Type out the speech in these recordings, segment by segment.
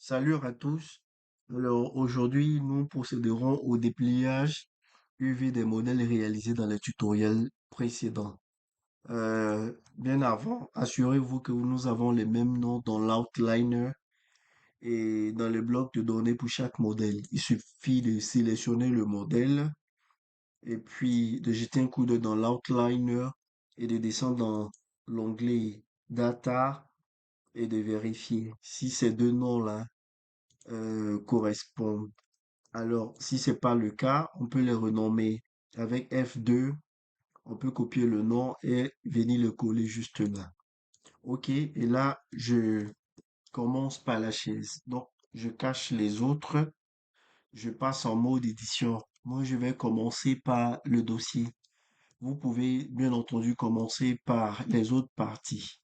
Salut à tous. Alors aujourd'hui, nous procéderons au dépliage UV des modèles réalisés dans les tutoriels précédents. Bien avant, assurez-vous que nous avons les mêmes noms dans l'outliner et dans le bloc de données pour chaque modèle. Il suffit de sélectionner le modèle et puis de jeter un coup d'œil dans l'outliner et de descendre dans l'onglet Data et de vérifier si ces deux noms-là correspondent. Alors, si c'est pas le cas, on peut les renommer avec F2. On peut copier le nom et venir le coller juste là. OK. Et là, je commence par la chaise. Donc, je cache les autres. Je passe en mode édition. Moi, je vais commencer par le dossier. Vous pouvez, bien entendu, commencer par les autres parties.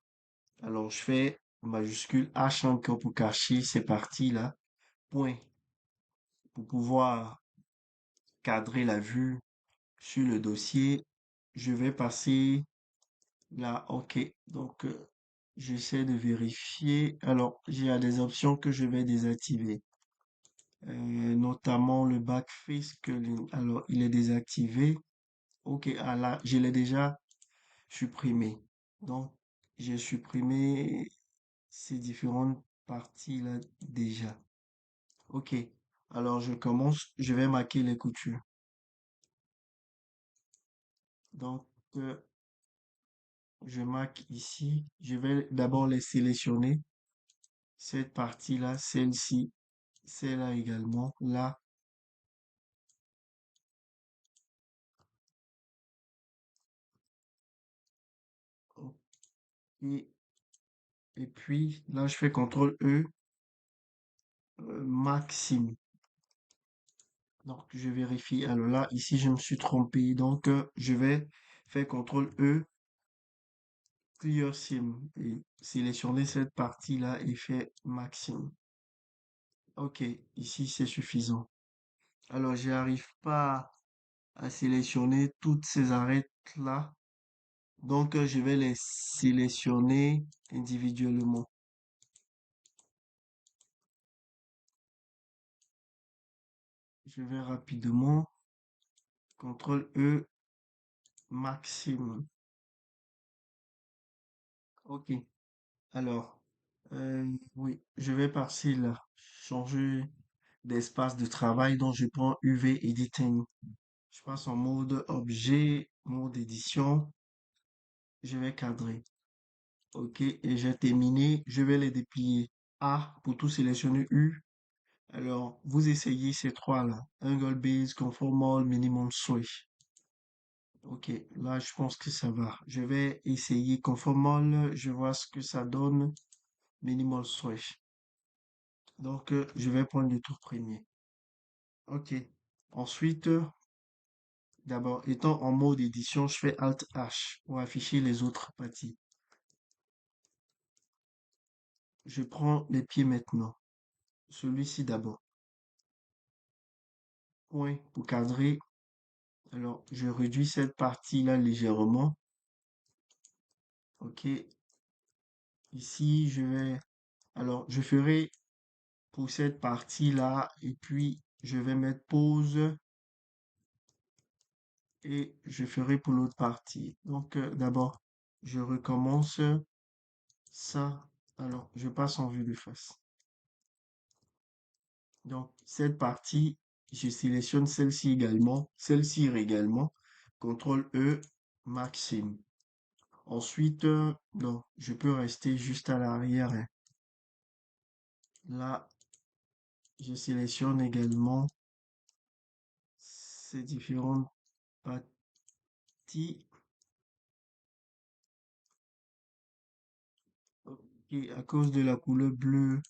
Alors, je fais majuscule H encore pour cacher ces parties-là. Point. Pour pouvoir cadrer la vue sur le dossier, je vais passer là, OK. Donc, j'essaie de vérifier. Alors, il y a des options que je vais désactiver, notamment le backface culling. Alors, il est désactivé. OK, ah là, je l'ai déjà supprimé. Donc, j'ai supprimé ces différentes parties-là déjà. OK. Alors, je commence. Je vais marquer les coutures. Donc, je marque ici. Je vais d'abord les sélectionner. Cette partie-là, celle-ci, celle-là également, là. Et, et puis, là, je fais CTRL E, Maxime. Donc, je vérifie. Alors là, ici, je me suis trompé. Donc, je vais faire CTRL E, Clear Sim. Et sélectionner cette partie-là et faire Maxime. OK, ici, c'est suffisant. Alors, j'arrive pas à sélectionner toutes ces arêtes-là. Donc, je vais les sélectionner individuellement. Je vais rapidement. CTRL E, Maxime. OK. Alors, oui, je vais passer là. Changer d'espace de travail. Donc, je prends UV Editing. Je passe en mode objet, mode édition. Je vais cadrer. OK. Et j'ai terminé. Je vais les déplier. A pour tout sélectionner. U. Alors, vous essayez ces trois-là. Angle Base, Conformal, Minimum Switch. Ok, là je pense que ça va. Je vais essayer Conformal, je vois ce que ça donne. Minimal Switch. Donc, je vais prendre le tour premier. Ok. Ensuite, d'abord, étant en mode édition, je fais Alt H pour afficher les autres parties. Je prends les pieds maintenant. Celui-ci d'abord. Point pour cadrer. Alors, je réduis cette partie-là légèrement. Ok. Ici, je vais... Alors, je ferai pour cette partie-là et puis je vais mettre pause et je ferai pour l'autre partie. Donc, d'abord, je recommence ça. Alors, je passe en vue de face. Donc, cette partie, je sélectionne celle-ci également. CTRL E, Maxime. Ensuite, non, je peux rester juste à l'arrière, hein. Là, je sélectionne également ces différentes parties. Ok, à cause de la couleur bleue,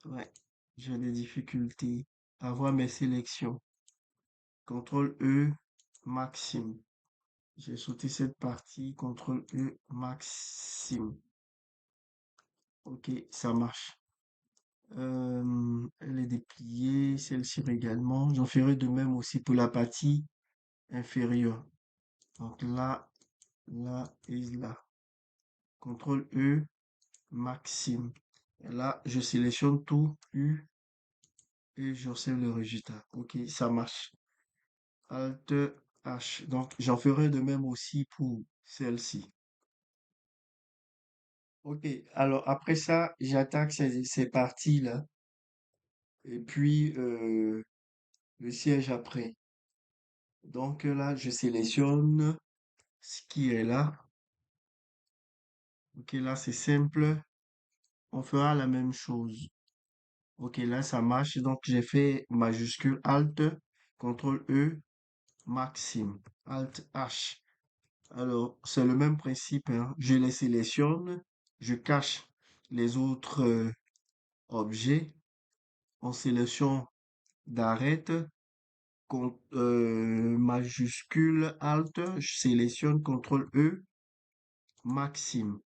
ouais, j'ai des difficultés à voir mes sélections. CTRL E, Maxime. J'ai sauté cette partie. CTRL E, Maxime. Ok, ça marche. Elle est dépliée, celle-ci également. J'en ferai de même aussi pour la partie inférieure. Donc là, là et là. CTRL E, Maxime. Et là, je sélectionne tout, U, et j'observe le résultat. OK, ça marche. Alt H. Donc, j'en ferai de même aussi pour celle-ci. OK, alors après ça, j'attaque ces parties-là. Et puis, le siège après. Donc là, je sélectionne ce qui est là. OK, là, c'est simple. On fera la même chose. OK, là, ça marche. Donc, j'ai fait majuscule Alt, CTRL E, Maxime, Alt H. Alors, c'est le même principe, hein. Je les sélectionne, je cache les autres objets. En sélection d'arrête, majuscule Alt, je sélectionne CTRL E, Maxime,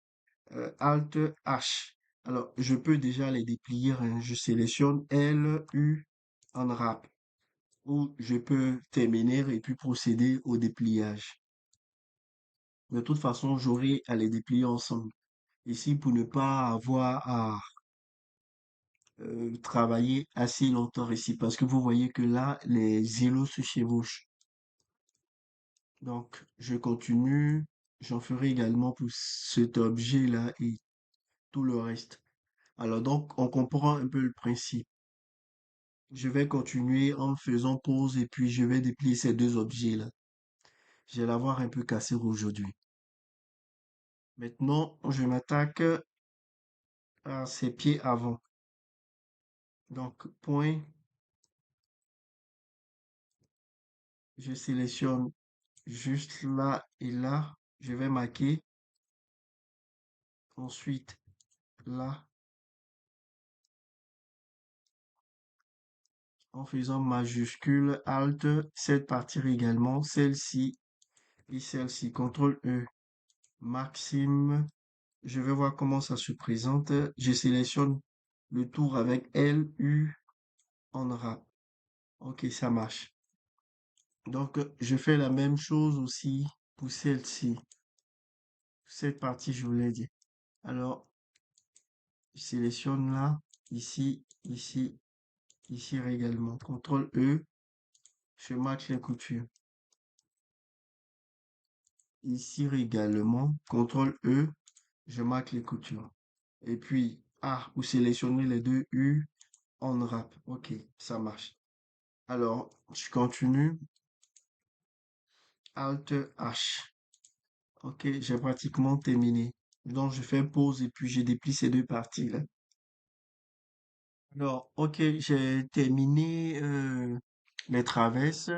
Alt H. Alors, je peux déjà les déplier, hein. Je sélectionne L, U, Unwrap. Ou je peux terminer et puis procéder au dépliage. De toute façon, j'aurai à les déplier ensemble. Ici, pour ne pas avoir à travailler assez longtemps ici, parce que vous voyez que là, les îlots se chevauchent. Donc, je continue. J'en ferai également pour cet objet-là et tout le reste. Alors, donc, on comprend un peu le principe. Je vais continuer en faisant pause et puis je vais déplier ces deux objets-là. Je vais l'avoir un peu cassé aujourd'hui. Maintenant, je m'attaque à ses pieds avant. Donc, point, je sélectionne juste là et là. Je vais marquer. Ensuite, là, en faisant majuscule, Alt, cette partie également, celle-ci et celle-ci. CTRL E, Maxime. Je vais voir comment ça se présente. Je sélectionne le tour avec L, U, en rap. Ok, ça marche. Donc, je fais la même chose aussi pour celle-ci. Cette partie, je vous l'ai dit. Alors, je sélectionne là, ici, ici, ici également. CTRL E, je marque les coutures. Ici également, CTRL E, je marque les coutures. Et puis, A, vous sélectionnez les deux U, on wrap. Ok, ça marche. Alors, je continue. Alt H. Ok, j'ai pratiquement terminé. Donc, je fais pause et puis je déplie ces deux parties-là. Alors, ok, j'ai terminé les traverses,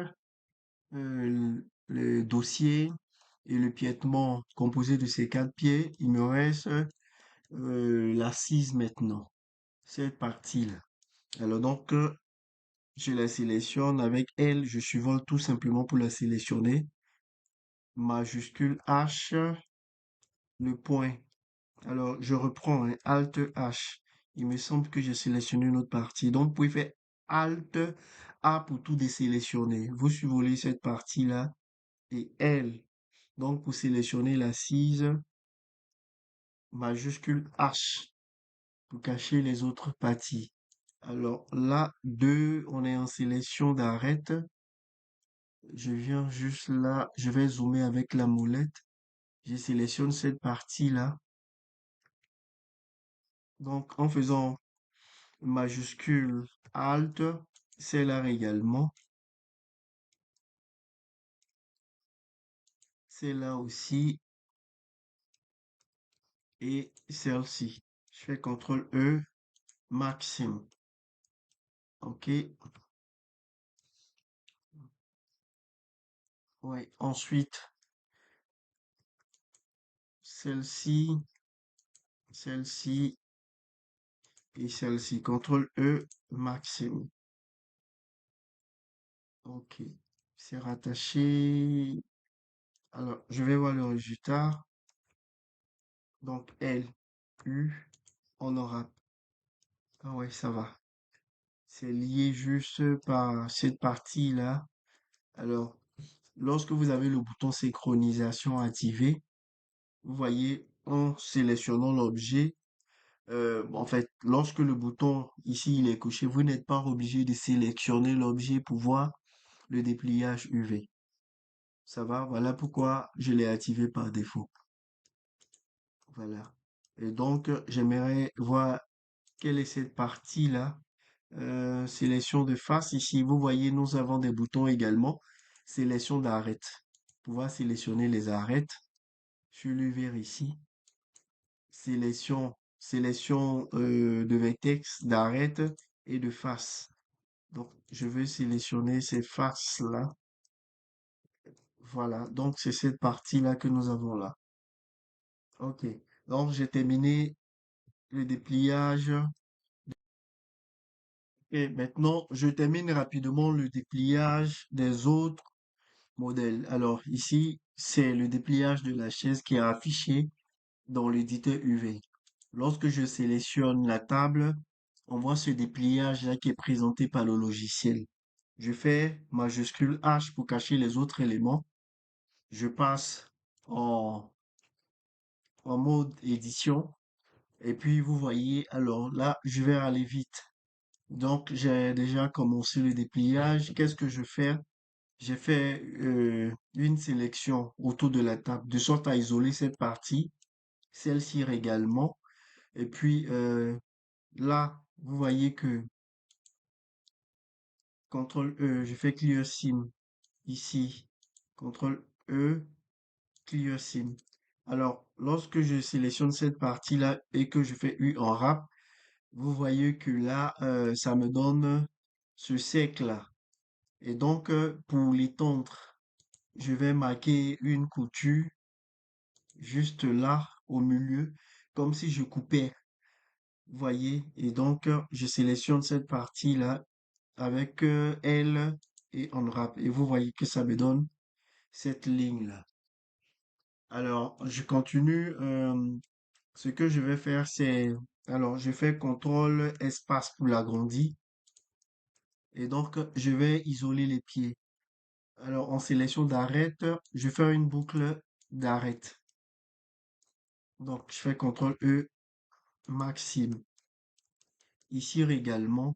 le dossier et le piétement composé de ces quatre pieds. Il me reste l'assise maintenant, cette partie-là. Alors donc, je la sélectionne avec elle, je survole tout simplement pour la sélectionner. Majuscule H, le point. Alors, je reprends un Alt H. Il me semble que j'ai sélectionné une autre partie. Donc, vous pouvez faire Alt A pour tout désélectionner. Vous survolez cette partie-là et L. Donc, pour sélectionner l'assise, majuscule H pour cacher les autres parties. Alors là, deux, on est en sélection d'arrête. Je viens juste là, je vais zoomer avec la molette. Je sélectionne cette partie-là. Donc en faisant majuscule Alt, c'est là également. C'est là aussi. Et celle-ci. Je fais CTRL E, Maxime. OK. Ouais. Ensuite, celle-ci, celle-ci et celle-ci. CTRL E, Maxime. OK. C'est rattaché. Alors, je vais voir le résultat. Donc, L, U, on aura. Ah ouais, ça va. C'est lié juste par cette partie-là. Alors, lorsque vous avez le bouton synchronisation activé, vous voyez, en sélectionnant l'objet, En fait, lorsque le bouton ici il est couché, vous n'êtes pas obligé de sélectionner l'objet pour voir le dépliage UV. Ça va? Voilà pourquoi je l'ai activé par défaut. Voilà. Et donc, j'aimerais voir quelle est cette partie-là. Sélection de face. Ici, vous voyez, nous avons des boutons également. Sélection d'arête. Pouvoir sélectionner les arêtes. Je le verrai ici. Sélection de vertex, d'arête et de face. Donc, je vais sélectionner ces faces-là. Voilà. Donc, c'est cette partie-là que nous avons là. OK. Donc, j'ai terminé le dépliage. Et maintenant, je termine rapidement le dépliage des autres modèles. Alors, ici, c'est le dépliage de la chaise qui est affiché dans l'éditeur UV. Lorsque je sélectionne la table, on voit ce dépliage-là qui est présenté par le logiciel. Je fais majuscule H pour cacher les autres éléments. Je passe en, en mode édition. Et puis, vous voyez, alors là, je vais aller vite. Donc, j'ai déjà commencé le dépliage. Qu'est-ce que je fais? J'ai fait une sélection autour de la table, de sorte à isoler cette partie, celle-ci également. Et puis là, vous voyez que CTRL E, je fais Clear Sim ici. CTRL E, Clear Sim. Alors, lorsque je sélectionne cette partie-là et que je fais U en rap, vous voyez que là, ça me donne ce cercle-là. Et donc, pour l'étendre, je vais marquer une couture juste là, au milieu, comme si je coupais, vous voyez. Et donc, je sélectionne cette partie-là avec L et Unwrap. Et vous voyez que ça me donne cette ligne-là. Alors, je continue. Ce que je vais faire, c'est... Alors, je fais CTRL espace pour l'agrandir. Et donc, je vais isoler les pieds. Alors, en sélection d'arête, je fais une boucle d'arête. Donc, je fais CTRL E maxime. Ici également,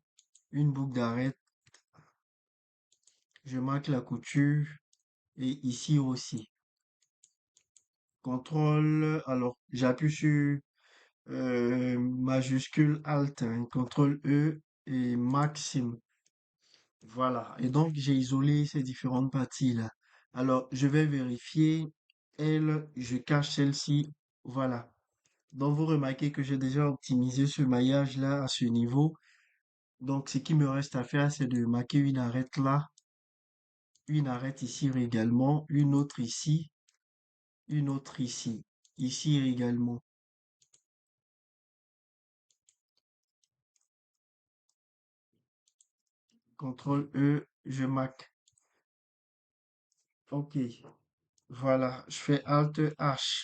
une boucle d'arête. Je marque la couture et ici aussi. CTRL, alors j'appuie sur majuscule Alt, hein, CTRL E et maxime. Voilà. Et donc j'ai isolé ces différentes parties-là. Alors je vais vérifier. Elle, je cache celle-ci. Voilà. Donc vous remarquez que j'ai déjà optimisé ce maillage-là à ce niveau. Donc ce qui me reste à faire, c'est de marquer une arête là, une arête ici également, une autre ici, une autre ici, ici également. CTRL E, je marque. OK. Voilà, je fais Alt H.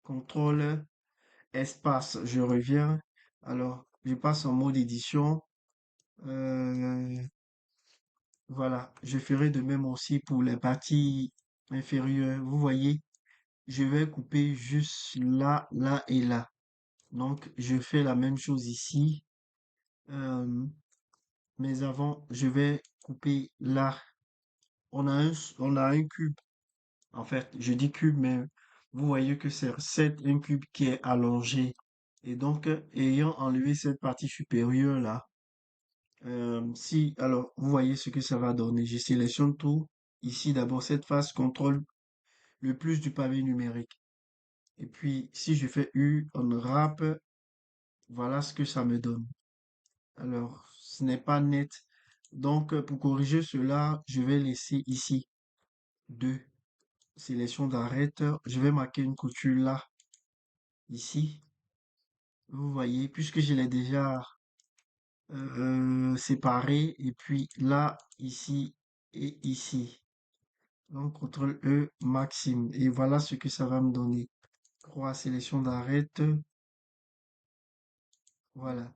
CTRL espace, je reviens. Alors, je passe en mode édition. Euh, voilà, je ferai de même aussi pour les parties inférieures. Vous voyez, je vais couper juste là, là et là. Donc, je fais la même chose ici. Euh, mais avant, je vais couper là. On a un cube. En fait, je dis cube, mais vous voyez que c'est un cube qui est allongé. Et donc, ayant enlevé cette partie supérieure là, si, alors, vous voyez ce que ça va donner. Je sélectionne tout. Ici, d'abord, cette face contrôle le plus du pavé numérique. Et puis, si je fais U, on rap, voilà ce que ça me donne. Alors, ce n'est pas net. Donc, pour corriger cela, je vais laisser ici 2. Sélection d'arête. Je vais marquer une couture là, ici. Vous voyez, puisque je l'ai déjà séparé. Et puis là, ici et ici. Donc, CTRL E maxime. Et voilà ce que ça va me donner. 3 sélection d'arête. Voilà.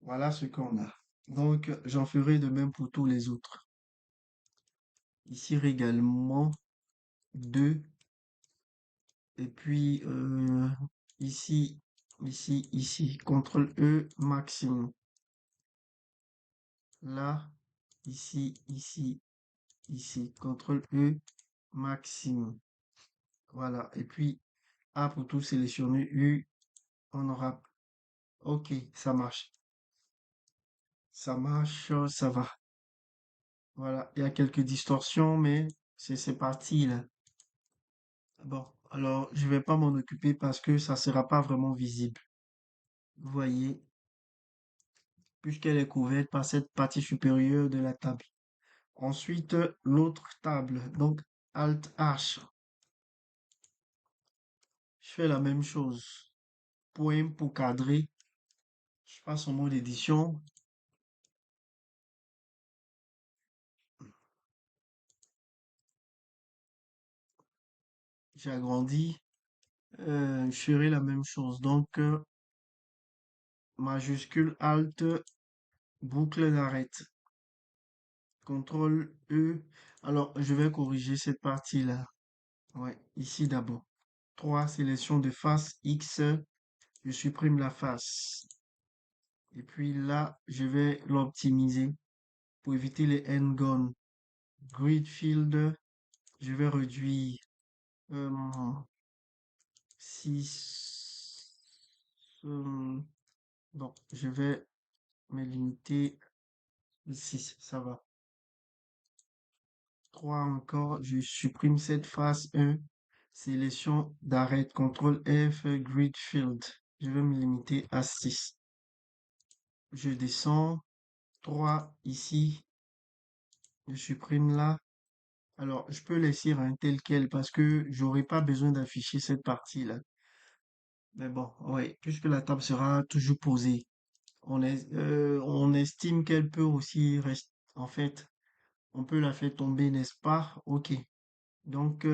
Voilà ce qu'on a. Donc, j'en ferai de même pour tous les autres. Ici également, 2. Et puis, ici, ici, ici, CTRL E, maximum. Là, ici, ici, ici, CTRL E, maximum. Voilà. Et puis, A pour tout sélectionner, U, on aura. Ok, ça marche. Ça marche, ça va. Voilà. Il y a quelques distorsions, mais c'est parti là. Bon, alors je vais pas m'en occuper parce que ça sera pas vraiment visible. Vous voyez, puisqu'elle est couverte par cette partie supérieure de la table. Ensuite, l'autre table. Donc, Alt H. Je fais la même chose. Point pour cadrer. Je passe en mode édition. J'agrandis. Je ferai la même chose. Donc, majuscule Alt, boucle d'arrêt. CTRL E. Alors, je vais corriger cette partie-là. Ouais, ici d'abord. 3 sélection de face X. Je supprime la face. Et puis là, je vais l'optimiser pour éviter les n-gone. Grid field, je vais réduire 6. Donc, je vais me limiter 6, ça va. 3 encore, je supprime cette face 1. Sélection d'arrêt, CTRL F, grid field. Je vais me limiter à 6. Je descends 3 ici, je supprime là. Alors, je peux laisser un tel quel parce que j'aurai pas besoin d'afficher cette partie-là. Mais bon, ouais, puisque la table sera toujours posée, on estime qu'elle peut aussi rester. En fait, on peut la faire tomber, n'est-ce pas? Ok. Donc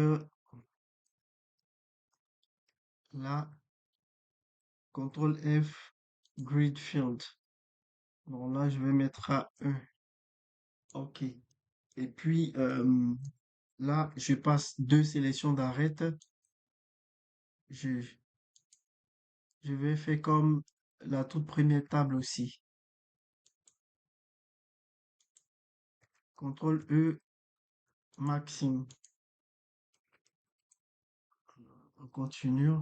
là, CTRL F, grid field. Bon, là, je vais mettre à 1. Ok. Et puis là, je passe deux sélections d'arrêt. Je, je vais faire comme la toute première table aussi. CTRL E, maximum. On continue.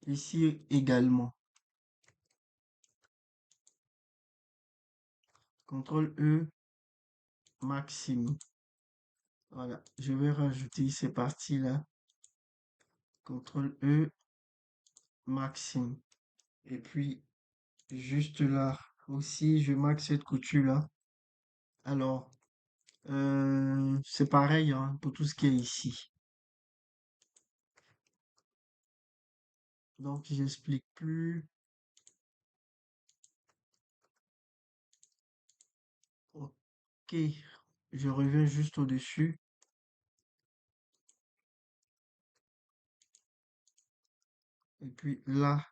Ici également. CTRL E, maximum. Voilà. Je vais rajouter ces parties-là. CTRL E, maximum. Et puis, juste là aussi, je max cette couture-là. Alors, c'est pareil hein, pour tout ce qui est ici. Donc, j'explique plus. Ok, je reviens juste au-dessus. Et puis là,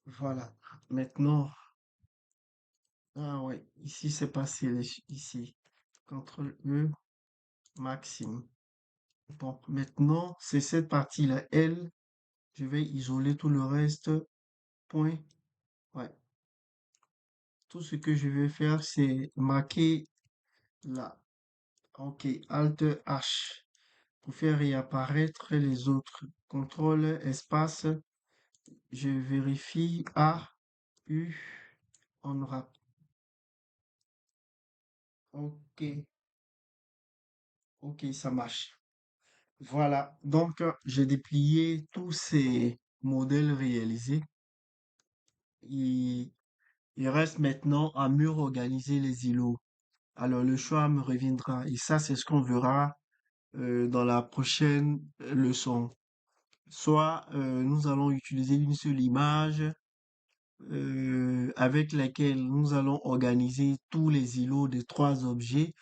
voilà. Maintenant, ah ouais, ici c'est passé, ici. CTRL E, maximum. Bon, maintenant, c'est cette partie-là, L. Je vais isoler tout le reste. Point. Ouais. Tout ce que je vais faire, c'est marquer là. Ok, Alt H pour faire réapparaître les autres. CTRL espace. Je vérifie A, U, on aura. Ok, ok, ça marche. Voilà, donc j'ai déplié tous ces modèles réalisés. Il, il reste maintenant à mieux organiser les îlots. Alors le choix me reviendra et ça c'est ce qu'on verra dans la prochaine leçon. Soit nous allons utiliser une seule image avec laquelle nous allons organiser tous les îlots de trois objets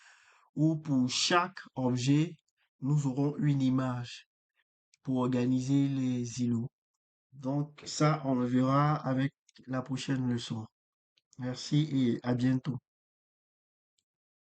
ou pour chaque objet, nous aurons une image pour organiser les îlots. Donc ça, on le verra avec la prochaine leçon. Merci et à bientôt.